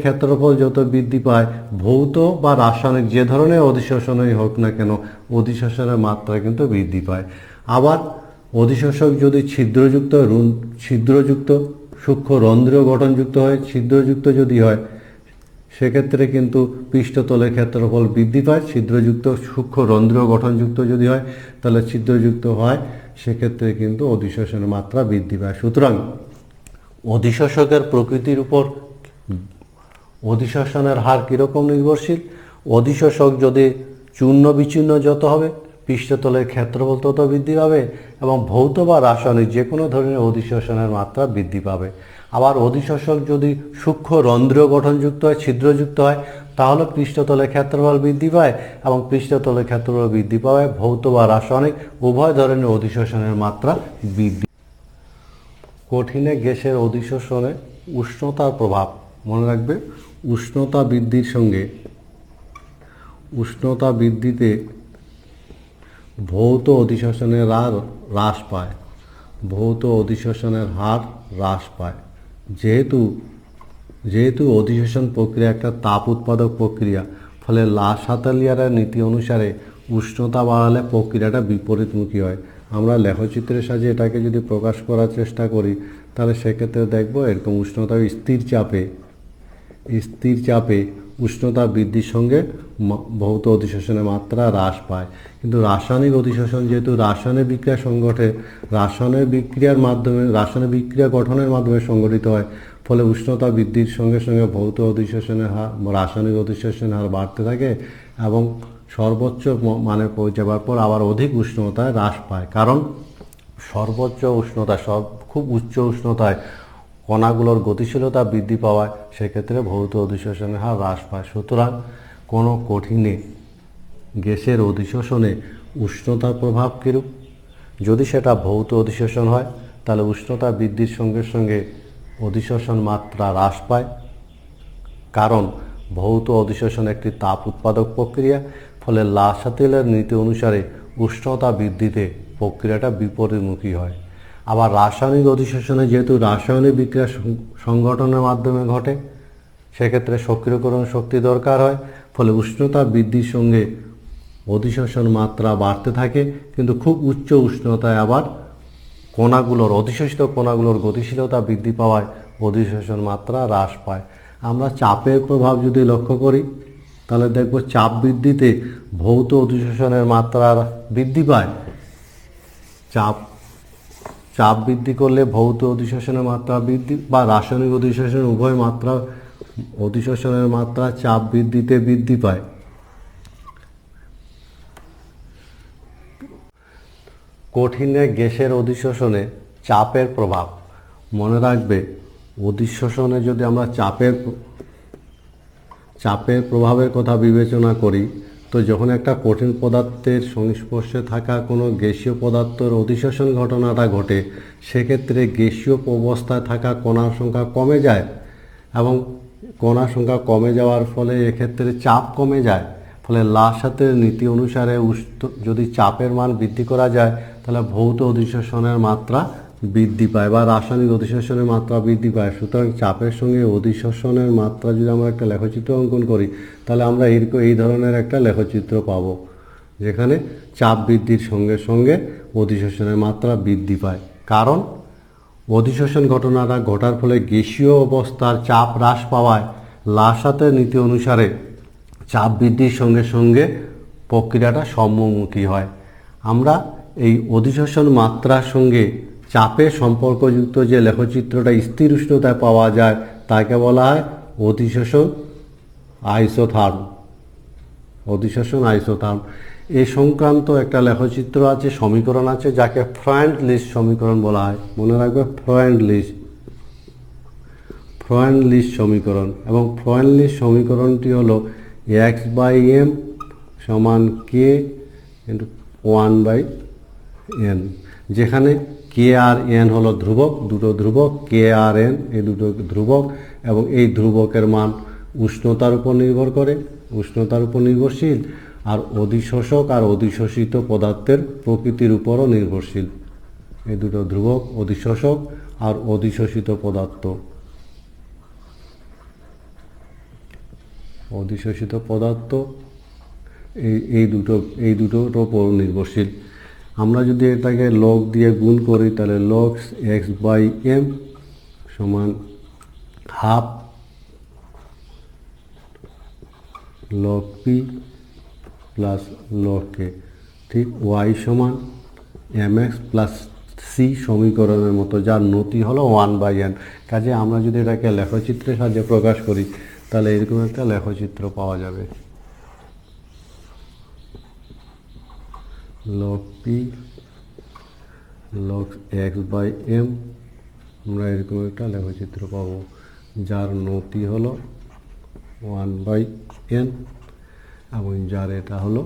ক্ষেত্রফল যত বৃদ্ধি পায়, ভৌত বা রাসায়নিক যে ধরনের অধিশোষণই হোক না কেন, অধিশোষণের মাত্রা কিন্তু বৃদ্ধি পায়। আবার অধিশোষক যদি ছিদ্রযুক্ত সূক্ষ্ম রন্ধ্রীয় গঠনযুক্ত হয়, ছিদ্রযুক্ত যদি হয়, সেক্ষেত্রে কিন্তু পৃষ্ঠতলের ক্ষেত্রফল বৃদ্ধি পায়। ছিদ্রযুক্ত সূক্ষ্ম রন্ধ্রীয় গঠনযুক্ত যদি হয়, তাহলে ছিদ্রযুক্ত হয়, সেক্ষেত্রে কিন্তু অধিশোষণের মাত্রা বৃদ্ধি পায়। সুতরাং অধিশোষকের প্রকৃতির উপর অধিশোষণের হার কীরকম নির্ভরশীল? অধিশোষক যদি চূর্ণ বিচূর্ণ যত হবে, পৃষ্ঠতলের ক্ষেত্রফল তত বৃদ্ধি পাবে এবং ভৌত বা রাসায়নিক যে কোনো ধরনের অধিশোষণের মাত্রা বৃদ্ধি পাবে। আবার অধিশোষক যদি সূক্ষ্ম রন্ধ্রীয় গঠনযুক্ত হয়, ছিদ্রযুক্ত হয়, তাহলে পৃষ্ঠতলের ক্ষেত্রফল বৃদ্ধি পায় এবং পৃষ্ঠতলের ক্ষেত্রফল বৃদ্ধি পায় ভৌত বা রাসায়নিক উভয় ধরনের অধিশোষণের মাত্রা বৃদ্ধি। কঠিনে গ্যাসের অধিশোষণে উষ্ণতার প্রভাব। মনে রাখবে, উষ্ণতা বৃদ্ধিতে ভৌত অধিশোষণের হার হ্রাস পায়। যেহেতু অধিশোষণ প্রক্রিয়া একটা তাপ উৎপাদক প্রক্রিয়া, ফলে লা-শাতেলিয়ারের নীতি অনুসারে উষ্ণতা বাড়ালে প্রক্রিয়াটা বিপরীতমুখী হয়। আমরা লেখচিত্রের সাহায্যে এটাকে যদি প্রকাশ করার চেষ্টা করি, তাহলে সেক্ষেত্রে দেখব এরকম উষ্ণতা স্থির চাপে উষ্ণতা বৃদ্ধির সঙ্গে ভৌত অধিশোষণের মাত্রা হ্রাস পায়। কিন্তু রাসায়নিক অধিশোষণ যেহেতু রাসায়নিক বিক্রিয়া গঠনের মাধ্যমে সংঘটিত হয়, ফলে উষ্ণতা বৃদ্ধির সঙ্গে সঙ্গে ভৌত অধিশোষণের হার, রাসায়নিক অধিশোষণের হার বাড়তে থাকে এবং সর্বোচ্চ মানে পৌঁছে যাওয়ার পর আবার অধিক উষ্ণতায় হ্রাস পায়। কারণ সর্বোচ্চ উষ্ণতা খুব উচ্চ উষ্ণতায় কণাগুলোর গতিশীলতা বৃদ্ধি পাওয়ায় সেক্ষেত্রে ভৌত অধিশোষণের হার হ্রাস পায়। সুতরাং কোনো কঠিনে গ্যাসের অধিশোষণে উষ্ণতার প্রভাব কীরূপ? যদি সেটা ভৌত অধিশোষণ হয়, তাহলে উষ্ণতা বৃদ্ধির সঙ্গে সঙ্গে অধিশোষণ মাত্রা হ্রাস পায়। কারণ ভৌত অধিশোষণ একটি তাপ উৎপাদক প্রক্রিয়া, ফলে লা-শাতেলিয়ারের নীতি অনুসারে উষ্ণতা বৃদ্ধিতে প্রক্রিয়াটা বিপরীতমুখী হয়। আবার রাসায়নিক অধিশোষণে যেহেতু রাসায়নিক বিক্রিয়া সংঘটনের মাধ্যমে ঘটে, সেক্ষেত্রে সক্রিয়করণ শক্তি দরকার হয়, ফলে উষ্ণতা বৃদ্ধির সঙ্গে অধিশোষণ মাত্রা বাড়তে থাকে। কিন্তু খুব উচ্চ উষ্ণতায় আবার অধিশোষিত কণাগুলোর গতিশীলতা বৃদ্ধি পাওয়ায় অধিশোষণ মাত্রা হ্রাস পায়। আমরা চাপের প্রভাব যদি লক্ষ্য করি, তাহলে দেখব চাপ বৃদ্ধিতে ভৌত অধিশোষণের মাত্রা বৃদ্ধি পায়। চাপ বৃদ্ধি করলে ভৌত অধিশোষণের মাত্রা বৃদ্ধি বা রাসায়নিক অধিশোষণ উভয় মাত্রা অধিশোষণের মাত্রা চাপ বৃদ্ধিতে বৃদ্ধি পায়। কঠিনে গ্যাসের অধিশোষণে চাপের প্রভাব। মনে রাখবে, অধিশোষণে যদি আমরা চাপের প্রভাবের কথা বিবেচনা করি, তো যখন একটা কঠিন পদার্থের সংস্পর্শে থাকা কোনো গ্যাসীয় পদার্থের অধিশোষণ ঘটনাটা ঘটে, সেক্ষেত্রে গ্যাসীয় অবস্থায় থাকা কণার সংখ্যা কমে যায় এবং কণার সংখ্যা কমে যাওয়ার ফলে এক্ষেত্রে চাপ কমে যায়। ফলে লা-শাতেলিয়ারের নীতি অনুসারে যদি চাপের মান বৃদ্ধি করা যায়, তাহলে ভৌত অধিশোষণের মাত্রা বৃদ্ধি পায় বা রাসায়নিক অধিশোষণের মাত্রা বৃদ্ধি পায়। সুতরাং চাপের সঙ্গে অধিশোষণের মাত্রা যদি আমরা একটা লেখচিত্র অঙ্কন করি, তাহলে আমরা এই ধরনের একটা লেখচিত্র পাবো, যেখানে চাপ বৃদ্ধির সঙ্গে সঙ্গে অধিশোষণের মাত্রা বৃদ্ধি পায়। কারণ অধিশোষণ ঘটনাটা ঘটার ফলে গ্যাসীয় অবস্থার চাপ হ্রাস পাওয়ায় লা-শাতেলিয়ারের নীতি অনুসারে চাপ বৃদ্ধির সঙ্গে সঙ্গে প্রক্রিয়াটা সম্মুখী হয়। আমরা এই অধিশোষণ মাত্রার সঙ্গে চাপের সম্পর্কযুক্ত যে লেখচিত্রটা স্থির উষ্ণতায় পাওয়া যায় তাকে বলা হয় অধিশোষণ আইসোথার্ম। অধিশোষণ আইসোথার্ম এই সংক্রান্ত একটা লেখচিত্র আছে, সমীকরণ আছে, যাকে ফ্রয়েন্ড-লিস্ট সমীকরণ বলা হয়। মনে রাখবে ফ্রয়েন্ড-লিস্ট সমীকরণ। এবং ফ্রয়েন্ড-লিস্ট সমীকরণটি হলো x/m সমান k ইন্টু 1/n, যেখানে k আর n হলো ধ্রুবক, দুটো ধ্রুবক, k আর n এই দুটো ধ্রুবক, এবং এই ধ্রুবকের মান উষ্ণতার উপর নির্ভরশীল, আর অধিশোষক আর অধিশোষিত পদার্থের প্রকৃতির উপরও নির্ভরশীল। এই দুটো ধ্রুবক, অধিশোষক আর অধিশোষিত পদার্থ, এই দুটোর উপর নির্ভরশীল। আমরা যদি এটাকে লগ দিয়ে গুণ করি তাহলে লগ x/m সমান half log p plus log k, ঠিক y সমান mx প্লাস c সমীকরণের মতো, যার নতি হলো 1/n। কাজে আমরা যদি এটাকে লেখচিত্রের সাহায্যে প্রকাশ করি তাহলে এরকম একটা লেখচিত্র পাওয়া যাবে। লগ p লগ x/m, আমরা এরকম একটা লেখচিত্র পাবো, যার নতি হলো 1/n এবং যার এটা হলো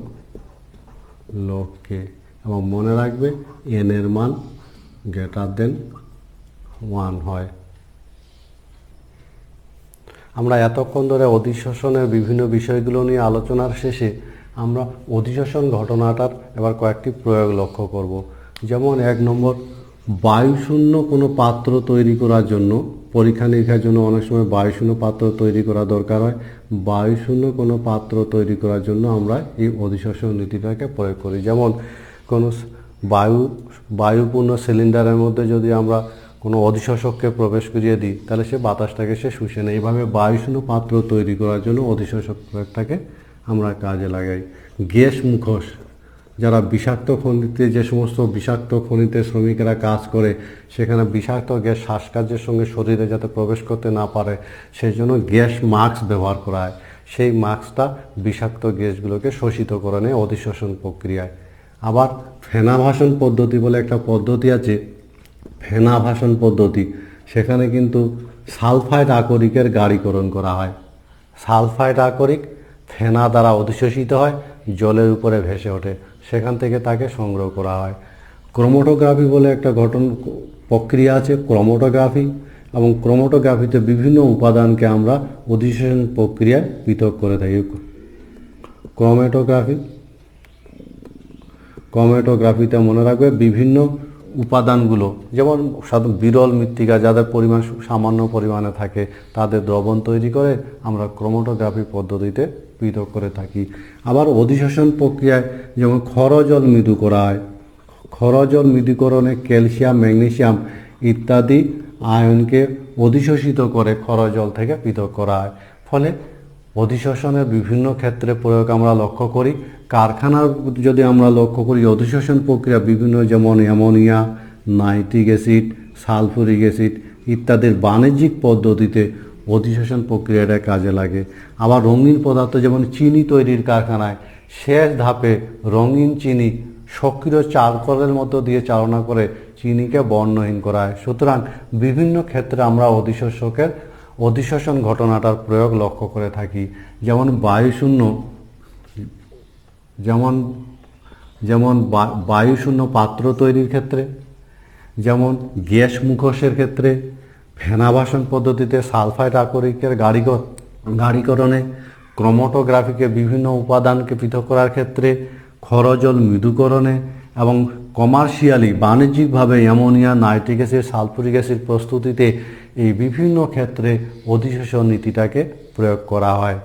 লগ k। এবং মনে রাখবে n এর মান > 1 হয়। আমরা এতক্ষণ ধরে অধিশোষণের বিভিন্ন বিষয়গুলো নিয়ে আলোচনার শেষে আমরা অধিশোষণ ঘটনাটার এবার কয়েকটি প্রয়োগ লক্ষ্য করব। যেমন 1 নম্বর, বায়ুশূন্য কোনো পাত্র তৈরি করার জন্য, পরীক্ষা নিরীক্ষার জন্য অনেক সময় বায়ুশূন্য পাত্র তৈরি করা দরকার হয়। বায়ুশূন্য কোনো পাত্র তৈরি করার জন্য আমরা এই অধিশোষণ নীতিটাকে প্রয়োগ করি। যেমন কোনো বায়ুপূর্ণ সিলিন্ডারের মধ্যে যদি আমরা কোনো অধিশোষককে প্রবেশ করিয়ে দিই তাহলে সে বাতাসটাকে সে শুষে নেয়। এইভাবে বায়ুশূন্য পাত্র তৈরি করার জন্য অধিশোষক প্রয়োগটাকে আমরা কাজে লাগাই। গ্যাস মুখোশ, যারা বিষাক্ত খনিতে, যে সমস্ত বিষাক্ত খনিতে শ্রমিকেরা কাজ করে সেখানে বিষাক্ত গ্যাস শ্বাসকার্যের সঙ্গে শরীরে যাতে প্রবেশ করতে না পারে সেই জন্য গ্যাস মাস্ক ব্যবহার করা হয়। সেই মাস্কটা বিষাক্ত গ্যাসগুলোকে শোষিত করে নেয় অধিশোষণ প্রক্রিয়ায়। আবার ফেনাভাষণ পদ্ধতি বলে একটা পদ্ধতি আছে, ফেনাভাষণ পদ্ধতি, সেখানে কিন্তু সালফাইড আকরিকের গাঢ়ীকরণ করা হয়। সালফাইড আকরিক ফেনা দ্বারা অধিশোষিত হয়, জলের উপরে ভেসে ওঠে, সেখান থেকে তাকে সংগ্রহ করা হয়। ক্রোমাটোগ্রাফি বলে একটা প্রক্রিয়া আছে, ক্রোমাটোগ্রাফি, এবং ক্রোমাটোগ্রাফিতে বিভিন্ন উপাদানকে আমরা অধিশোষণ প্রক্রিয়ায় পৃথক করে থাকি। ক্রোমাটোগ্রাফিতে মনে রাখবে বিভিন্ন উপাদানগুলো, যেমন বিরল মৃত্তিকা যাদের পরিমাণ সামান্য পরিমাণে থাকে তাদের দ্রবণ তৈরি করে আমরা ক্রোমাটোগ্রাফি পদ্ধতিতে পৃথক করে থাকি। আবার অধিশোষণ প্রক্রিয়ায় যেমন ক্ষরজল মৃদু করা হয়, ক্ষরজল মৃদুকরণে ক্যালসিয়াম, ম্যাগনেসিয়াম ইত্যাদি আয়নকে অধিশোষিত করে ক্ষরজল থেকে পৃথক করা হয়। ফলে অধিশোষণের বিভিন্ন ক্ষেত্রে প্রয়োগ আমরা লক্ষ্য করি। কারখানার যদি আমরা লক্ষ্য করি অধিশোষণ প্রক্রিয়া বিভিন্ন, যেমন ammonia, nitric acid, sulphuric acid ইত্যাদির বাণিজ্যিক পদ্ধতিতে অধিশোষণ প্রক্রিয়াটা কাজে লাগে। আবার রঙিন পদার্থ যেমন চিনি তৈরির কারখানায় শেষ ধাপে রঙিন চিনি সক্রিয় চারকোলের মধ্য দিয়ে চালনা করে চিনিকে বর্ণহীন করা হয়। সুতরাং বিভিন্ন ক্ষেত্রে আমরা অধিশোষণ ঘটনাটার প্রয়োগ লক্ষ্য করে থাকি। যেমন বায়ুশূন্য পাত্র তৈরির ক্ষেত্রে, যেমন গ্যাস মুখোশের ক্ষেত্রে, ফেনাভাষণ পদ্ধতিতে সালফাইড আকরিকের গাঢ়ীকরণে, ক্রোমাটোগ্রাফিকে বিভিন্ন উপাদানকে পৃথক করার ক্ষেত্রে, ক্ষরজল মৃদুকরণে, এবং কমার্শিয়ালি বাণিজ্যিকভাবে ammonia, nitric acid, sulphuric acid প্রস্তুতিতে এই বিভিন্ন ক্ষেত্রে অধিশোষণ নীতিটাকে প্রয়োগ করা হয়।